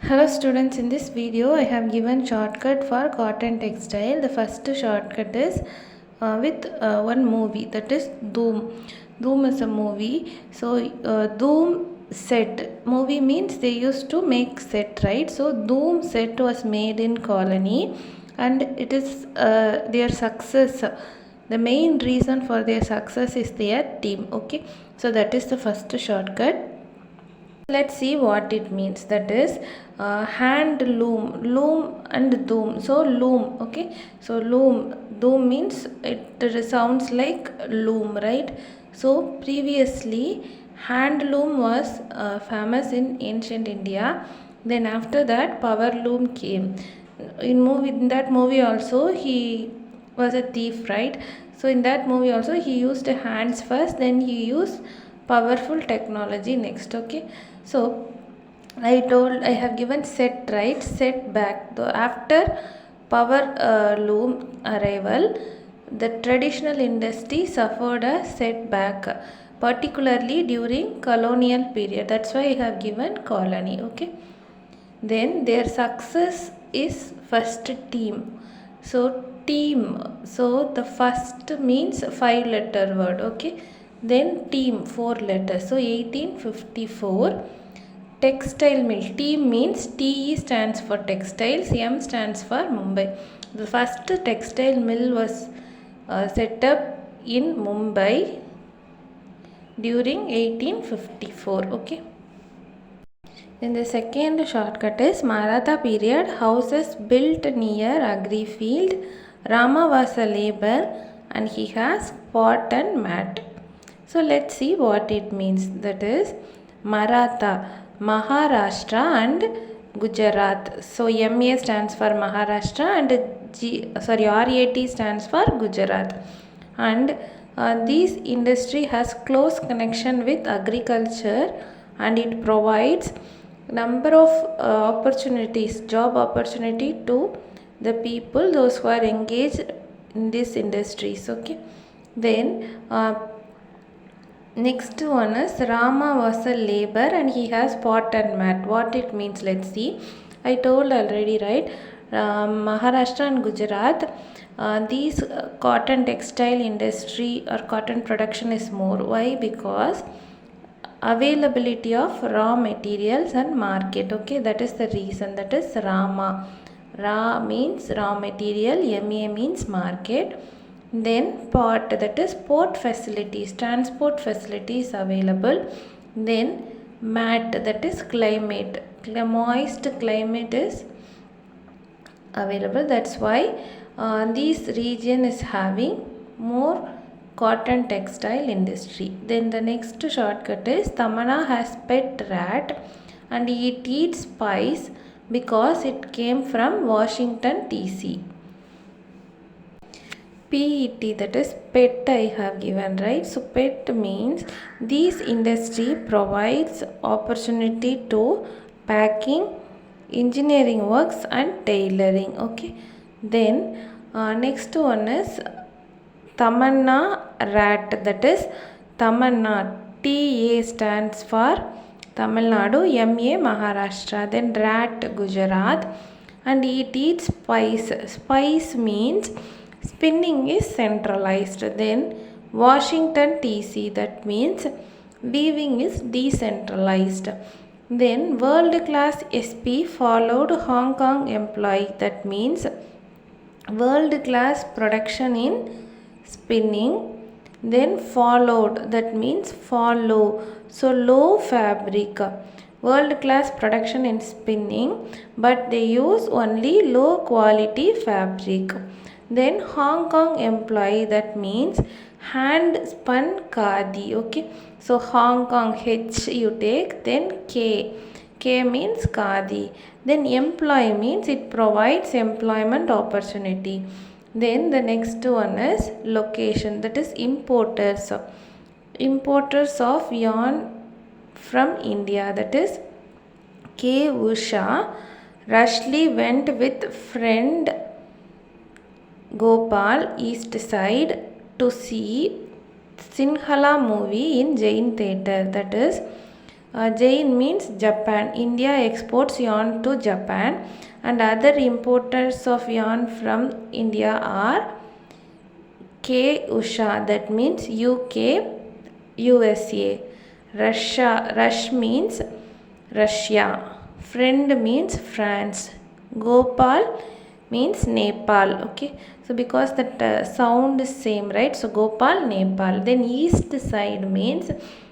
Hello students, in this video I have given shortcut for cotton textile. The first shortcut is with one movie, that is Doom. Doom is a movie. So Doom set, movie means they used to make set, right? So Doom set was made in colony and it is their success. The main reason for their success is their team. Okay, so that is the first shortcut. Let's see what it means. That is hand loom and doom. So loom, okay. So doom means it sounds like loom, right? So previously hand loom was famous in ancient India. Then after that power loom came. In that movie also he was a thief, right? So in that movie also he used hands first, then he used powerful technology next. Okay, so I have given set, right? Set back. So after power loom arrival, the traditional industry suffered a setback, particularly during colonial period. That's why I have given colony. Okay, then their success is first team. So team, so the first means 5-letter word. Okay, then team 4 letters. So 1854 textile mill. T means TE stands for textiles, M stands for Mumbai. The first textile mill was set up in Mumbai during 1854. Okay. Then the second shortcut is Maratha period, houses built near Agri field. Rama was a labor and he has pot and mat. So let's see what it means. That is Maratha, Maharashtra and Gujarat. So MA stands for Maharashtra and RAT stands for Gujarat. And this industry has close connection with agriculture and it provides number of opportunities, job opportunity to the people, those who are engaged in these industries. Okay, then next one is Rama was a labor and he has pot and mat. What it means, let's see. I told already, right? Maharashtra and Gujarat, these cotton textile industry or cotton production is more. Why? Because availability of raw materials and market. Okay, that is the reason. That is Rama. Ra means raw material, Ma means market. Then port, that is port facilities, transport facilities available. Then mat, that is climate, moist climate is available. That's why this region is having more cotton textile industry. Then the next shortcut is Tamana has pet rat and it eats spice because it came from Washington DC. PET, that is pet, I have given, right? So pet means this industry provides opportunity to packing, engineering works and tailoring. Okay, then next one is Tamanna rat, that is Tamanna, TA stands for Tamil Nadu, MA Maharashtra, then rat Gujarat and it eats spice. Spice means spinning is centralized. Then Washington DC, that means weaving is decentralized. Then world class SP followed Hong Kong employee, that means world class production in spinning. Then followed, that means follow, so low fabric, world class production in spinning but they use only low quality fabric. Then Hong Kong employee, that means hand spun khadi. Okay, so Hong Kong H you take, then K means khadi. Then employee means it provides employment opportunity. Then the next one is location, that is importers of yarn from India, that is K Usha. Rushley went with friend Gopal east side to see Sinhala movie in Jain theatre, that is Jain means Japan. India exports yarn to Japan, and other importers of yarn from India are K Usha, that means UK, USA. Rush means Russia. Friend means France. Gopal means Nepal. Okay, so because that sound is same, right? So Gopal, Nepal. Then east side means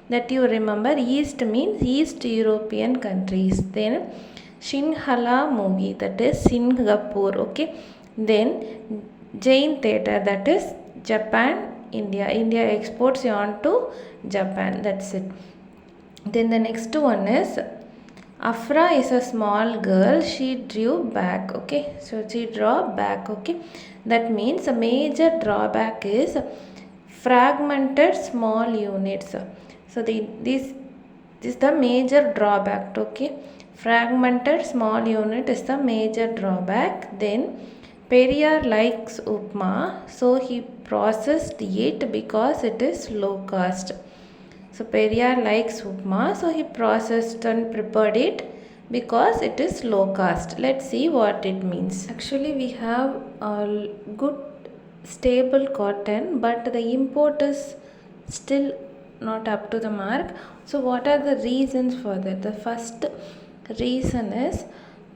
that you remember, east means East European countries. Then Shinhala movie, that is Singapore. Okay, then Jain theatre, that is Japan, India. India exports yarn to Japan. That's it. Then the next one is Afra is a small girl. She drew back. Okay, so she draw back. Okay, that means a major drawback is fragmented small units. So this is the major drawback. Okay, fragmented small unit is the major drawback. Then Periyar likes upma, so he processed it because it is low cost. So Periyar likes upma, so he processed and prepared it because it is low cost. Let's see what it means. Actually, we have a good stable cotton, but the import is still not up to the mark. So what are the reasons for that? The first reason is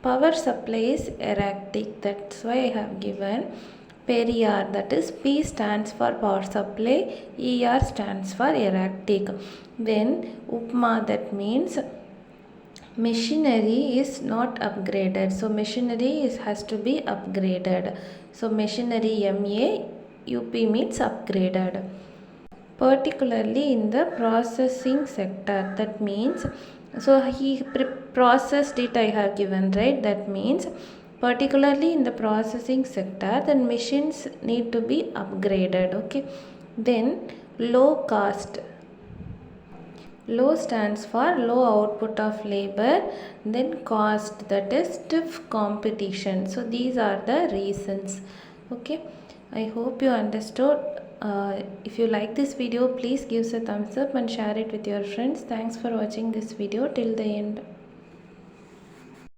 power supply is erratic. That's why I have given Periyar, that is P stands for power supply, ER stands for erratic. Then Upma, that means machinery is not upgraded. So machinery has to be upgraded. So machinery UP means upgraded. Particularly in the processing sector, that means, so he processed it, I have given, right? That means particularly in the processing sector, the machines need to be upgraded. Okay, then low cost. Low stands for low output of labor. Then cost, that is stiff competition. So these are the reasons. Okay, I hope you understood. If you like this video, please give us a thumbs up and share it with your friends. Thanks for watching this video till the end.